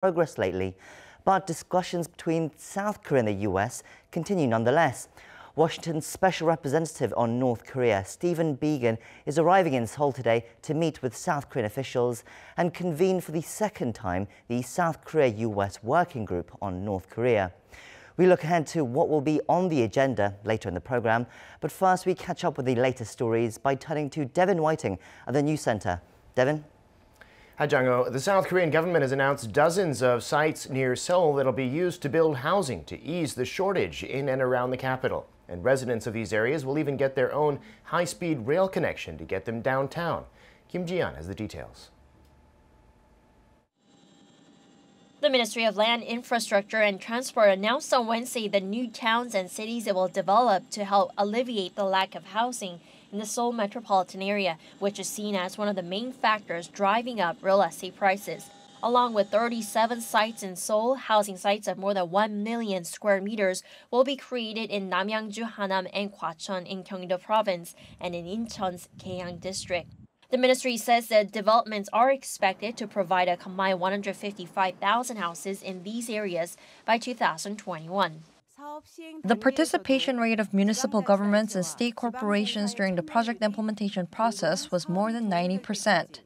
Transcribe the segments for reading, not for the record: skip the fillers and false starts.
progress lately, but discussions between South Korea and the US continue nonetheless. Washington's Special Representative on North Korea, Stephen Biegun, is arriving in Seoul today to meet with South Korean officials and convene for the second time the South Korea-US Working Group on North Korea. We look ahead to what will be on the agenda later in the programme, but first we catch up with the latest stories by turning to Devin Whiting at the News Centre. Devin? Hi, Jang-ho. The South Korean government has announced dozens of sites near Seoul that will be used to build housing to ease the shortage in and around the capital. And residents of these areas will even get their own high-speed rail connection to get them downtown. Kim Ji-yeon has the details. The Ministry of Land, Infrastructure and Transport announced on Wednesday the new towns and cities it will develop to help alleviate the lack of housing in the Seoul metropolitan area, which is seen as one of the main factors driving up real estate prices. Along with 37 sites in Seoul, housing sites of more than 1 million square meters will be created in Namyangju, Hanam, and Gwacheon in Gyeonggi-do Province and in Incheon's Gaeang District. The ministry says that developments are expected to provide a combined 155,000 houses in these areas by 2021. The participation rate of municipal governments and state corporations during the project implementation process was more than 90%.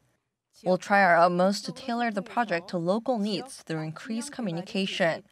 We'll try our utmost to tailor the project to local needs through increased communication.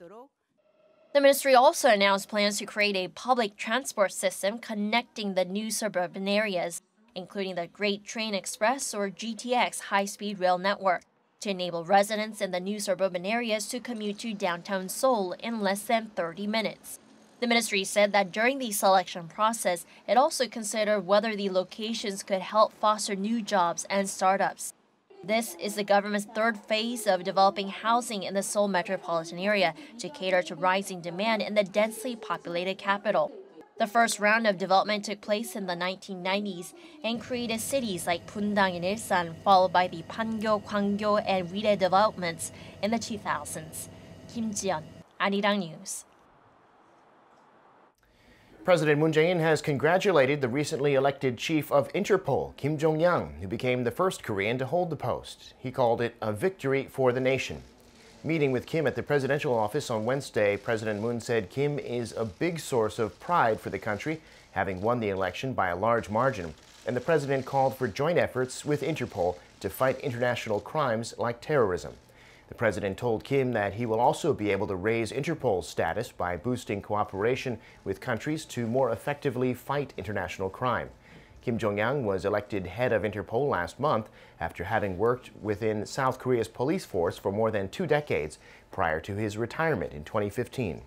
The ministry also announced plans to create a public transport system connecting the new suburban areas, including the Great Train Express or GTX high-speed rail network, to enable residents in the new suburban areas to commute to downtown Seoul in less than 30 minutes. The ministry said that during the selection process, it also considered whether the locations could help foster new jobs and startups. This is the government's third phase of developing housing in the Seoul metropolitan area to cater to rising demand in the densely populated capital. The first round of development took place in the 1990s and created cities like Bundang and Ilsan, followed by the Pangyo, Gwangyo, and Ride developments in the 2000s. Kim Ji-yeon, Arirang News. President Moon Jae-in has congratulated the recently elected chief of Interpol, Kim Jong-yang, who became the first Korean to hold the post. He called it a victory for the nation. Meeting with Kim at the presidential office on Wednesday, President Moon said Kim is a big source of pride for the country, having won the election by a large margin, and the president called for joint efforts with Interpol to fight international crimes like terrorism. The president told Kim that he will also be able to raise Interpol's status by boosting cooperation with countries to more effectively fight international crime. Kim Jong-yang was elected head of Interpol last month after having worked within South Korea's police force for more than 2 decades prior to his retirement in 2015.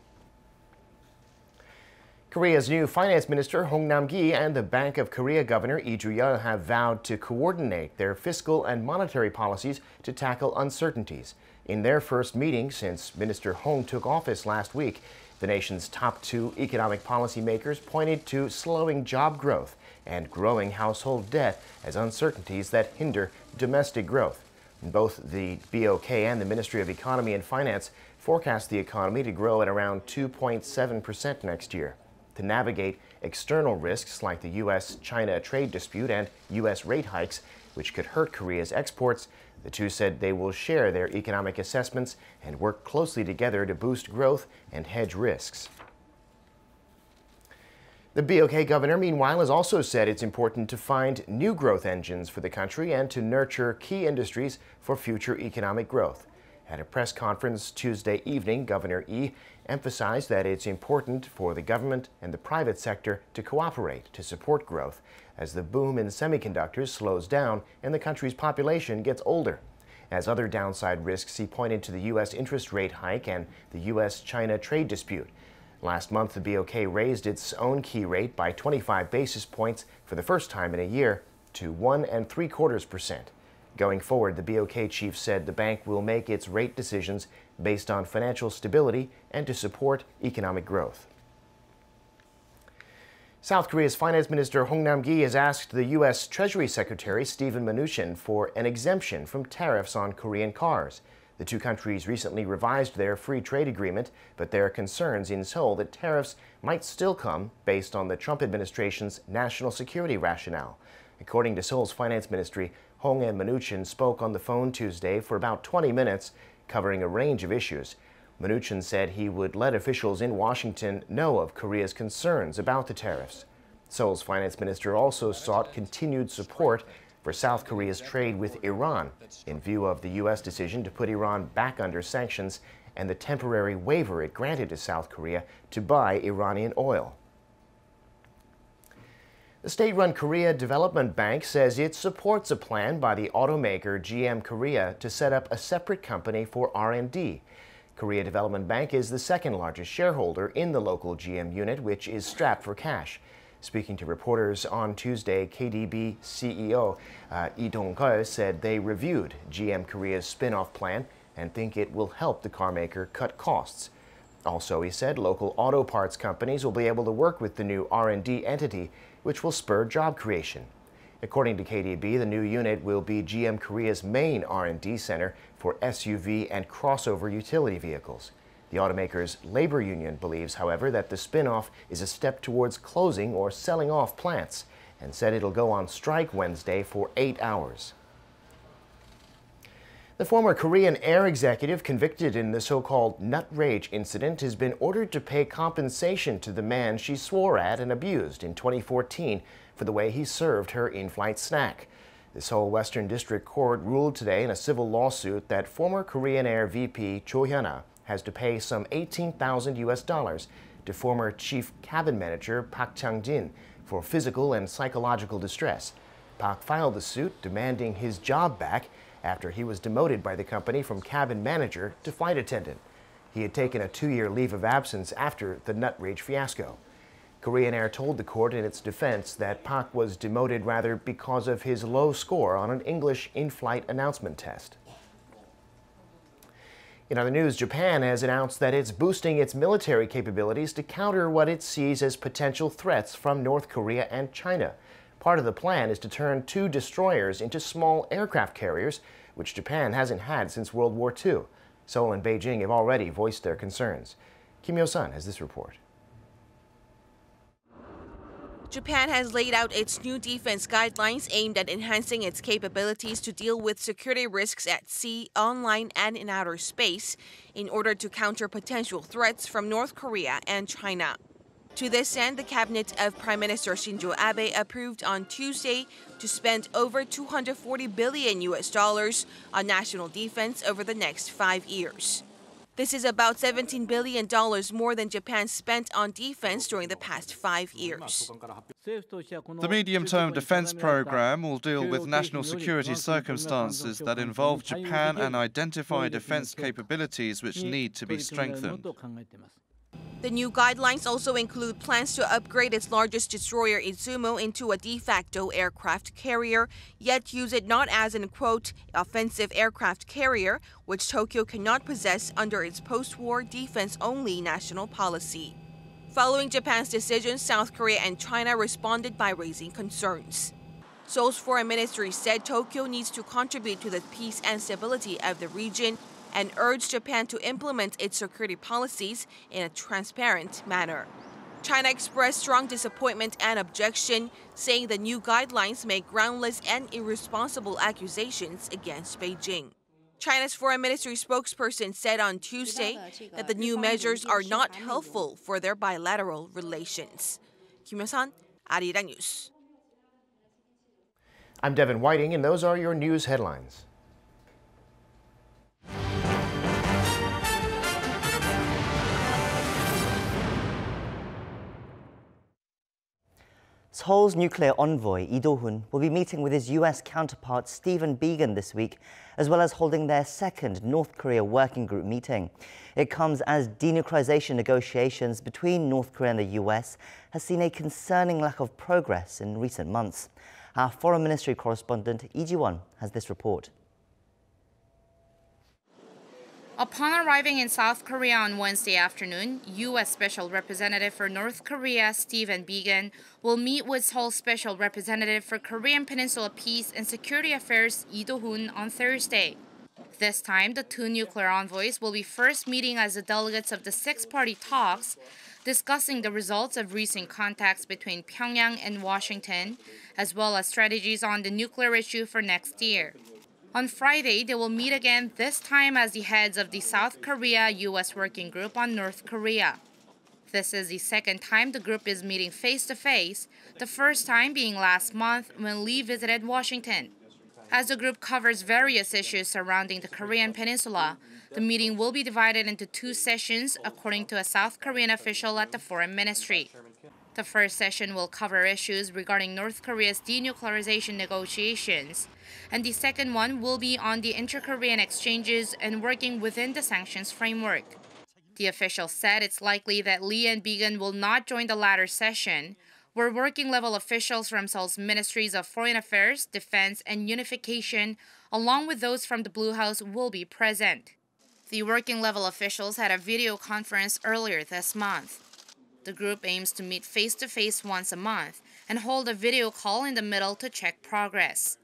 Korea's new finance minister, Hong Nam-gi, and the Bank of Korea governor, Lee Ju-yeol, have vowed to coordinate their fiscal and monetary policies to tackle uncertainties. In their first meeting since Minister Hong took office last week, the nation's top 2 economic policymakers pointed to slowing job growth and growing household debt as uncertainties that hinder domestic growth. Both the BOK and the Ministry of Economy and Finance forecast the economy to grow at around 2.7% next year. To navigate external risks like the U.S.-China trade dispute and U.S. rate hikes, which could hurt Korea's exports, the two said they will share their economic assessments and work closely together to boost growth and hedge risks. The BOK governor, meanwhile, has also said it's important to find new growth engines for the country and to nurture key industries for future economic growth. At a press conference Tuesday evening, Governor Lee emphasized that it's important for the government and the private sector to cooperate to support growth as the boom in semiconductors slows down and the country's population gets older. As other downside risks, he pointed to the U.S. interest rate hike and the U.S.-China trade dispute. Last month, the BOK raised its own key rate by 25 basis points for the first time in a year to 1.75%. Going forward, the BOK chief said the bank will make its rate decisions based on financial stability and to support economic growth. South Korea's Finance Minister Hong Nam-gi has asked the U.S. Treasury Secretary Steven Mnuchin for an exemption from tariffs on Korean cars. The two countries recently revised their free trade agreement, but there are concerns in Seoul that tariffs might still come based on the Trump administration's national security rationale. According to Seoul's finance ministry, Hong and Mnuchin spoke on the phone Tuesday for about 20 minutes. covering a range of issues. Mnuchin said he would let officials in Washington know of Korea's concerns about the tariffs. Seoul's finance minister also sought continued support for South Korea's trade with Iran in view of the U.S. decision to put Iran back under sanctions and the temporary waiver it granted to South Korea to buy Iranian oil. The state-run Korea Development Bank says it supports a plan by the automaker GM Korea to set up a separate company for R&D. Korea Development Bank is the second largest shareholder in the local GM unit, which is strapped for cash. Speaking to reporters on Tuesday, KDB CEO Lee Dong-geul said they reviewed GM Korea's spin-off plan and think it will help the carmaker cut costs. Also, he said local auto parts companies will be able to work with the new R&D entity, which will spur job creation. According to KDB, the new unit will be GM Korea's main R&D center for SUV and crossover utility vehicles. The automaker's labor union believes, however, that the spin-off is a step towards closing or selling off plants, and said it'll go on strike Wednesday for 8 hours. The former Korean Air executive convicted in the so-called nut rage incident has been ordered to pay compensation to the man she swore at and abused in 2014 for the way he served her in-flight snack. The Seoul Western District Court ruled today in a civil lawsuit that former Korean Air VP Cho Hyun-ah has to pay some $18,000 to former chief cabin manager Park Chang-jin for physical and psychological distress. Park filed the suit demanding his job back after he was demoted by the company from cabin manager to flight attendant. He had taken a 2-year leave of absence after the nut rage fiasco. Korean Air told the court in its defense that Park was demoted rather because of his low score on an English in-flight announcement test. In other news, Japan has announced that it's boosting its military capabilities to counter what it sees as potential threats from North Korea and China. Part of the plan is to turn 2 destroyers into small aircraft carriers, which Japan hasn't had since World War II. Seoul and Beijing have already voiced their concerns. Kim Yo-sun has this report. Japan has laid out its new defense guidelines aimed at enhancing its capabilities to deal with security risks at sea, on land, and in outer space in order to counter potential threats from North Korea and China. To this end, the cabinet of Prime Minister Shinzo Abe approved on Tuesday to spend over $240 billion on national defense over the next 5 years. This is about $17 billion more than Japan spent on defense during the past 5 years. The medium-term defense program will deal with national security circumstances that involve Japan and identify defense capabilities which need to be strengthened. The new guidelines also include plans to upgrade its largest destroyer Izumo into a de facto aircraft carrier, yet use it not as an, quote, offensive aircraft carrier, which Tokyo cannot possess under its post-war defense-only national policy. Following Japan's decision, South Korea and China responded by raising concerns. Seoul's foreign ministry said Tokyo needs to contribute to the peace and stability of the region and urged Japan to implement its security policies in a transparent manner. China expressed strong disappointment and objection, saying the new guidelines make groundless and irresponsible accusations against Beijing. China's foreign ministry spokesperson said on Tuesday that the new measures are not helpful for their bilateral relations. Kim Yo-sun, Arirang News. I'm Devin Whiting, and those are your news headlines. Seoul's nuclear envoy, Lee Do-hun, will be meeting with his US counterpart Stephen Biegun this week, as well as holding their second North Korea working group meeting. It comes as denuclearization negotiations between North Korea and the US has seen a concerning lack of progress in recent months. Our Foreign Ministry correspondent, Lee Ji-won, has this report. Upon arriving in South Korea on Wednesday afternoon, U.S. Special Representative for North Korea Stephen Biegun will meet with Seoul Special Representative for Korean Peninsula Peace and Security Affairs Lee Do-hun on Thursday. This time, the 2 nuclear envoys will be first meeting as the delegates of the 6-party talks, discussing the results of recent contacts between Pyongyang and Washington, as well as strategies on the nuclear issue for next year. On Friday, they will meet again, this time as the heads of the South Korea-U.S. Working Group on North Korea. This is the second time the group is meeting face-to-face, the first time being last month when Lee visited Washington. As the group covers various issues surrounding the Korean peninsula, the meeting will be divided into 2 sessions, according to a South Korean official at the Foreign Ministry. The first session will cover issues regarding North Korea's denuclearization negotiations, and the second one will be on the inter-Korean exchanges and working within the sanctions framework. The official said it's likely that Lee and Biegun will not join the latter session, where working-level officials from Seoul's Ministries of Foreign Affairs, Defense, and Unification, along with those from the Blue House, will be present. The working-level officials had a video conference earlier this month. The group aims to meet face-to-face once a month and hold a video call in the middle to check progress.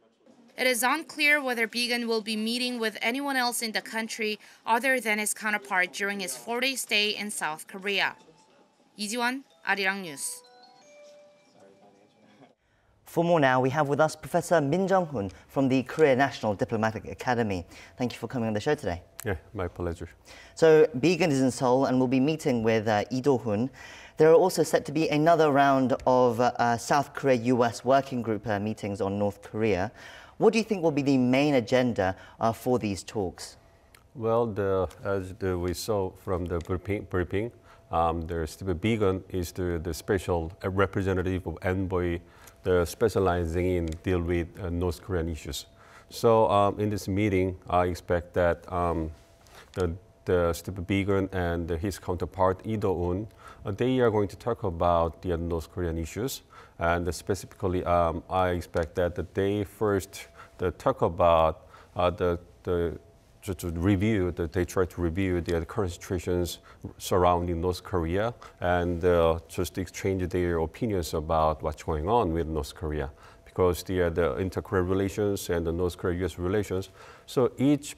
It is unclear whether Biegun will be meeting with anyone else in the country other than his counterpart during his 4-day stay in South Korea. 이지원, Arirang News. For more now, we have with us Professor Min Jong-hun from the Korea National Diplomatic Academy. Thank you for coming on the show today. Yeah, my pleasure. So Biegun is in Seoul and will be meeting with Lee Do-hun. There are also set to be another round of South Korea-US working group meetings on North Korea. What do you think will be the main agenda for these talks? Well, as we saw from the briefing, Steve Biegun is the special representative of envoy, specializing in deal with North Korean issues. So in this meeting, I expect that Steve Biegun and his counterpart Lee Do-hun, they are going to talk about the North Korean issues, and specifically, I expect that they first talk about they try to review the current situations surrounding North Korea and just exchange their opinions about what's going on with North Korea, because the inter-Korean relations and the North Korea-US relations. So each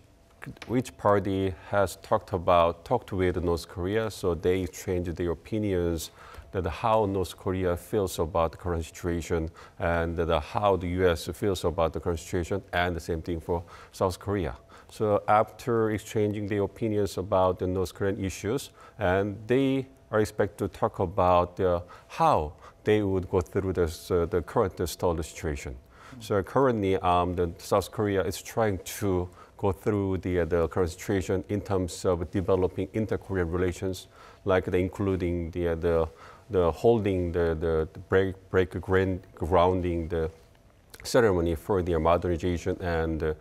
party has talked with North Korea, so they exchange their opinions that how North Korea feels about the current situation and how the US feels about the current situation, and the same thing for South Korea. So after exchanging their opinions about the North Korean issues, and they are expected to talk about how they would go through the current stalled situation. So currently, the South Korea is trying to go through the current situation in terms of developing inter-Korean relations, like including the holding the grounding the ceremony for the modernization and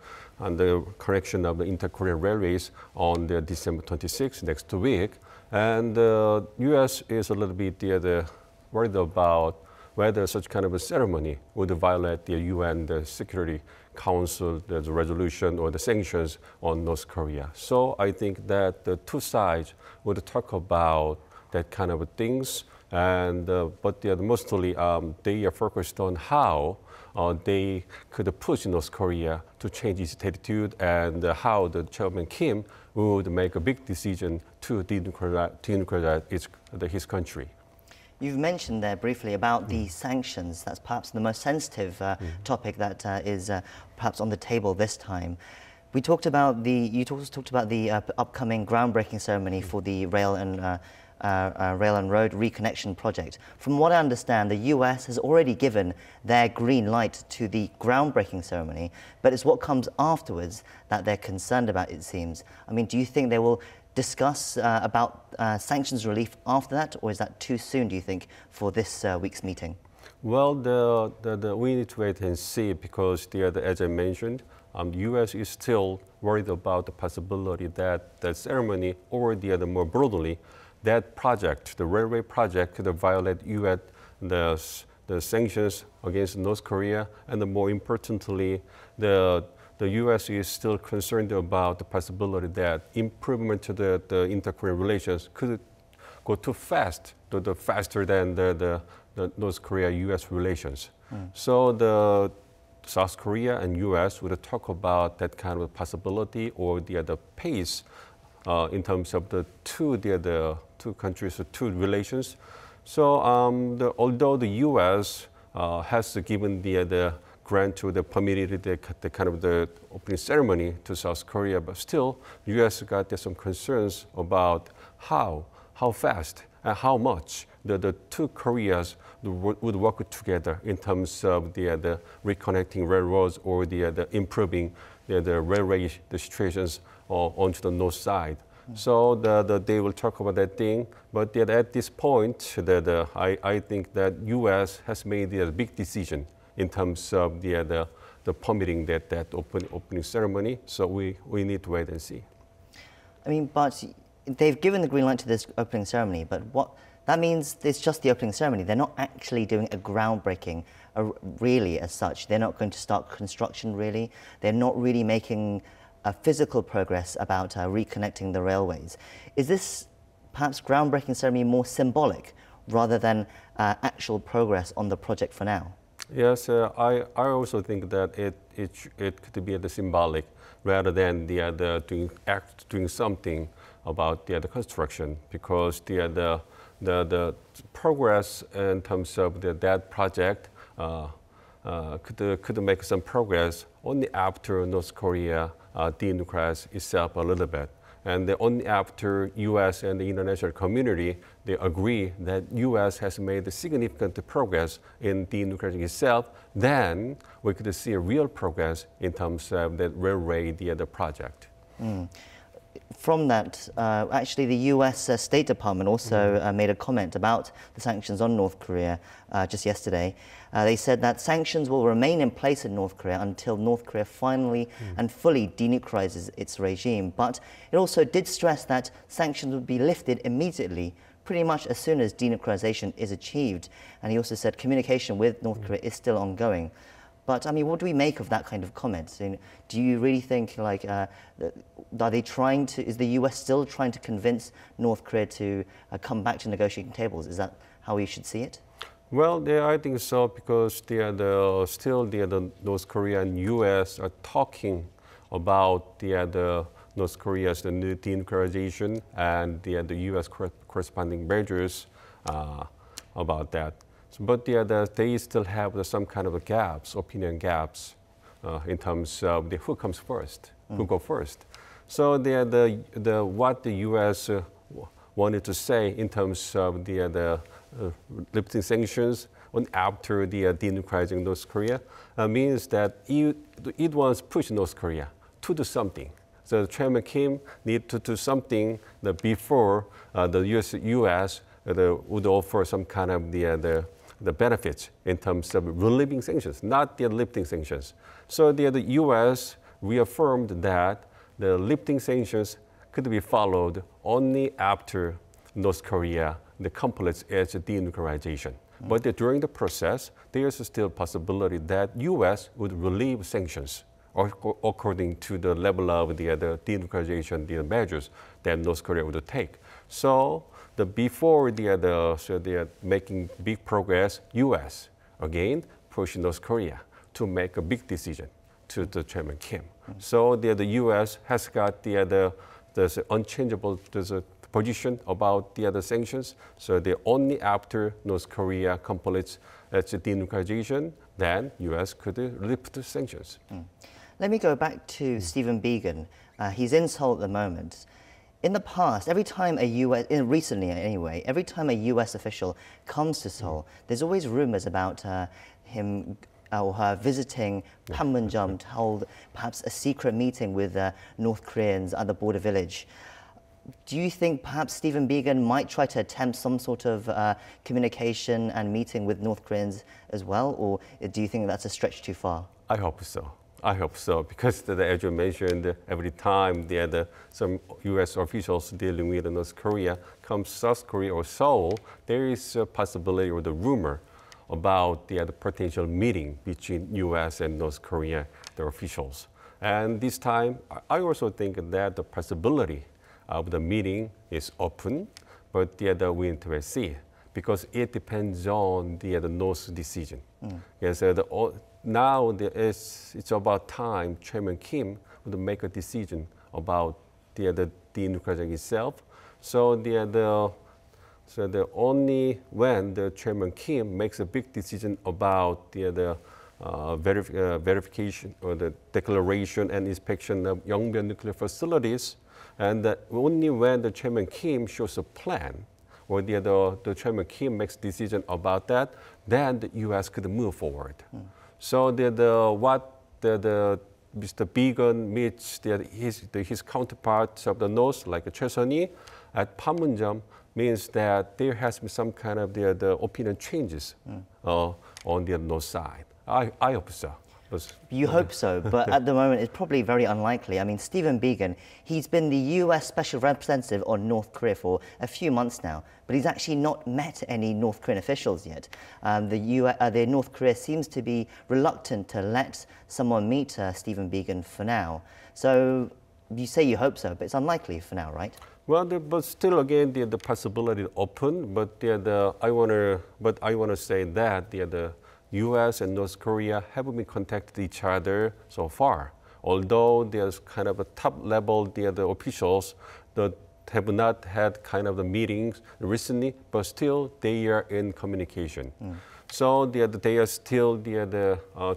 the correction of the inter-Korean railways on the December 26th, next week. And the U.S. is a little bit worried about whether such kind of a ceremony would violate the UN the Security Council, the resolution or the sanctions on North Korea. So I think that the two sides would talk about that kind of things, and but mostly they are focused on how they could push North Korea to change its attitude, and how the Chairman Kim would make a big decision to denuclearize his country. You've mentioned there briefly about the sanctions. That's perhaps the most sensitive topic that is perhaps on the table this time. We talked about you talked about the upcoming groundbreaking ceremony for the rail and road reconnection project. From what I understand, the US has already given their green light to the groundbreaking ceremony, but it's what comes afterwards that they're concerned about, it seems. I mean, do you think they will discuss about sanctions relief after that, or is that too soon, do you think, for this week's meeting? Well, we need to wait and see, because as I mentioned, the U.S. is still worried about the possibility that the ceremony, or more broadly, that project, the railway project, could violate US the sanctions against North Korea, and more importantly, the U.S. is still concerned about the possibility that improvement to the inter-Korean relations could go too fast, faster than the North Korea-U.S. relations. So the South Korea and U.S. would talk about that kind of possibility, or the pace in terms of the two countries, the two relations. So although the U.S. has given the grant to the permitted the kind of the opening ceremony to South Korea, but still, U.S. got some concerns about how fast and how much the two Koreas would work together in terms of the reconnecting railroads or the improving the railway the situations onto the north side. So they will talk about that thing, but at this point, I think that U.S. has made a big decision in terms of the permitting that opening ceremony. So we need to wait and see. I mean, but they've given the green light to this opening ceremony, but that means it's just the opening ceremony. They're not actually doing a groundbreaking, really, as such. They're not going to start construction, really. They're not really making a physical progress about reconnecting the railways. Is this perhaps groundbreaking ceremony more symbolic rather than actual progress on the project for now? Yes, I also think that it could be the symbolic rather than doing something about the construction, because the progress in terms of that project could make some progress only after North Korea denuclearizes itself a little bit. And only after U.S. and the international community, they agree that U.S. has made significant progress in denuclearizing itself, then we could see a real progress in terms of the railway, the project. From that, actually, the U.S. State Department also made a comment about the sanctions on North Korea just yesterday. They said that sanctions will remain in place in North Korea until North Korea finally and fully denuclearizes its regime. But it also did stress that sanctions would be lifted immediately, pretty much as soon as denuclearization is achieved. And he also said communication with North Korea is still ongoing. But I mean, what do we make of that kind of comment? Do you really think, like, are they trying to? Is the U.S. still trying to convince North Korea to come back to negotiating tables? Is that how we should see it? Well, I think so, because still the North Korea and U.S. are talking about the North Korea's new denuclearization and the U.S. corresponding measures about that. But they still have some kind of gaps, opinion gaps, in terms of who comes first, who go first. So what the U.S. wanted to say in terms of the lifting sanctions after the denuclearizing North Korea means that it wants to push North Korea to do something. So Chairman Kim need to do something before the U.S. would offer some kind of the benefits in terms of relieving sanctions, not the lifting sanctions. So the U.S. reaffirmed that the lifting sanctions could be followed only after North Korea completes its denuclearization. But during the process, there is still a possibility that U.S. would relieve sanctions according to the level of the denuclearization measures that North Korea would take. So before they're making big progress, U.S. again push North Korea to make a big decision to the Chairman Kim. So the U.S. has got the unchangeable position about the sanctions. So only after North Korea completes its denuclearization, then U.S. could lift the sanctions. Let me go back to Stephen Biegun. He's in Seoul at the moment. In the past, every time recently anyway, every time a U.S. official comes to Seoul, there's always rumors about him or her visiting Panmunjom to hold perhaps a secret meeting with North Koreans at the border village. Do you think perhaps Stephen Biegun might try to attempt some sort of communication and meeting with North Koreans as well, or do you think that's a stretch too far? I hope so. I hope so, because as you mentioned, every time some U.S. officials dealing with North Korea comes South Korea or Seoul, there is a possibility or the rumor about the potential meeting between U.S. and North Korea, their officials. And this time, I also think that the possibility of the meeting is open, but we need to see, because it depends on the North's decision. Yes, now it's about time Chairman Kim would make a decision about the denuclearizing itself. So only when the Chairman Kim makes a big decision about verification or the declaration and inspection of Yongbyon nuclear facilities, and only when the Chairman Kim shows a plan, or the Chairman Kim makes decision about that, then the U.S. could move forward. So Mr. Began meets his counterparts of the North, like Cho Hyun-ah, at Panmunjom, means that there has been some kind of the opinion changes on the North side. I hope so. You hope so, but at the moment it's probably very unlikely. I mean, Stephen Biegun, he's been the US Special Representative on North Korea for a few months now, but he's actually not met any North Korean officials yet. The North Korea seems to be reluctant to let someone meet Stephen Biegun for now. So you say you hope so, but it's unlikely for now, right? Well, but still, again, the possibility open. But I wanna say that the U.S. and North Korea haven't been contacted each other so far. Although there's kind of a top level the officials that have not had kind of the meetings recently, but still they are in communication. So they are still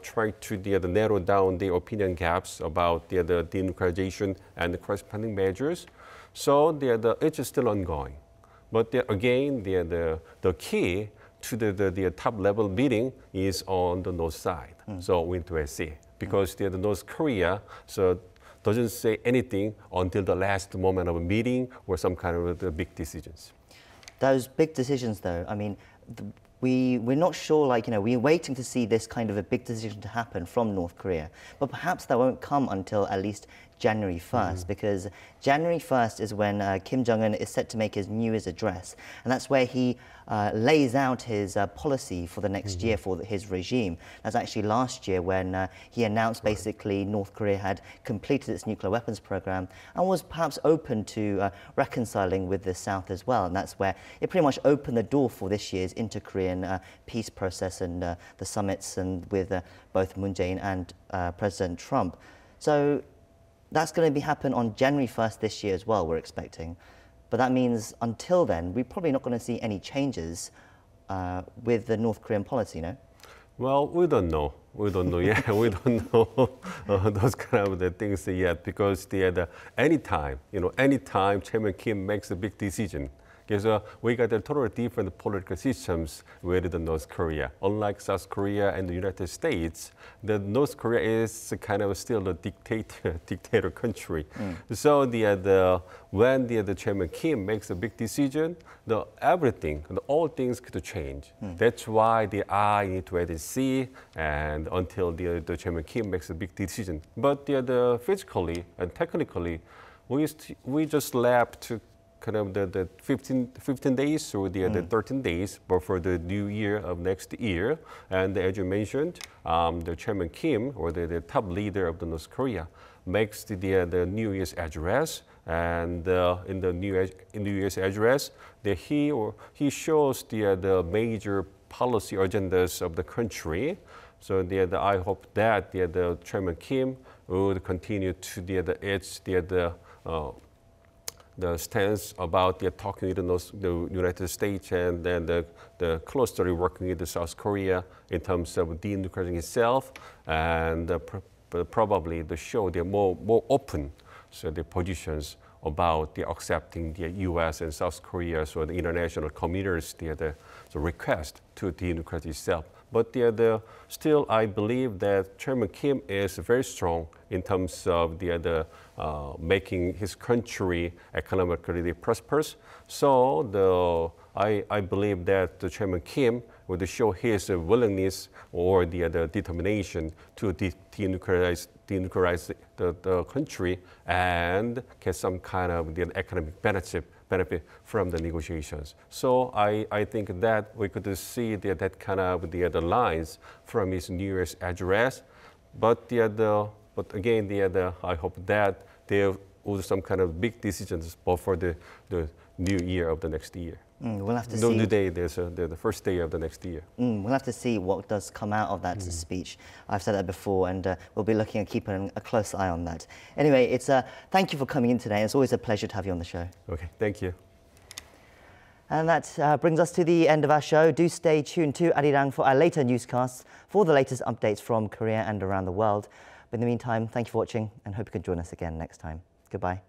trying to narrow down the opinion gaps about the denuclearization and the corresponding measures. So it's still ongoing. But again, the key to the top level meeting is on the North side. So we need to see, because the North Korea doesn't say anything until the last moment of a meeting or some kind of the big decisions. Those big decisions, though, I mean, we're not sure, like, we're waiting to see this kind of a big decision to happen from North Korea. But perhaps that won't come until at least January 1st, because January 1st is when Kim Jong-un is set to make his New Year's address. And that's where he lays out his policy for the next year for his regime. That's actually last year when he announced basically North Korea had completed its nuclear weapons program and was perhaps open to reconciling with the South as well. And that's where it pretty much opened the door for this year's inter-Korean peace process and the summits and with both Moon Jae-in and President Trump. So that's going to happen on January 1st this year as well, we're expecting. But that means until then, we're probably not going to see any changes with the North Korean policy, no? Well, we don't know. We don't know yet. We don't know those kind of the things yet, because anytime Chairman Kim makes a big decision, because we got a totally different political systems with the North Korea. Unlike South Korea and the United States, the North Korea is kind of still a dictator country. So when the Chairman Kim makes a big decision, all things could change. That's why I need to wait and see, and until the Chairman Kim makes a big decision. But physically and technically, we just left to kind of the 15 days or the 13 days before the new year of next year. And as you mentioned, the Chairman Kim, or the top leader of the North Korea, makes the New Year's address. And in the New Year's address, he shows the major policy agendas of the country. So I hope that the Chairman Kim would continue to edge the stance about talking with the United States, and then the closely working with South Korea in terms of denuclearizing itself, and probably to show they're more open, so the positions about accepting the U.S. and South Korea, so the international community's the request to denuclearize itself. But still, I believe that Chairman Kim is very strong in terms of making his country economically prosperous. So I believe that the Chairman Kim would show his willingness or the determination to denuclearize the country and get some kind of the economic benefit from the negotiations. So I think that we could see that kind of the lines from his New Year's address. But again, I hope that there will some kind of big decisions before the new year of the next year. We'll have to see. No day, there's the first day of the next year. We'll have to see what does come out of that speech. I've said that before, and we'll be looking at keeping a close eye on that. Anyway, thank you for coming in today. It's always a pleasure to have you on the show. Okay, thank you. And that brings us to the end of our show. Do stay tuned to Arirang for our later newscasts for the latest updates from Korea and around the world. But in the meantime, thank you for watching and hope you can join us again next time. Goodbye.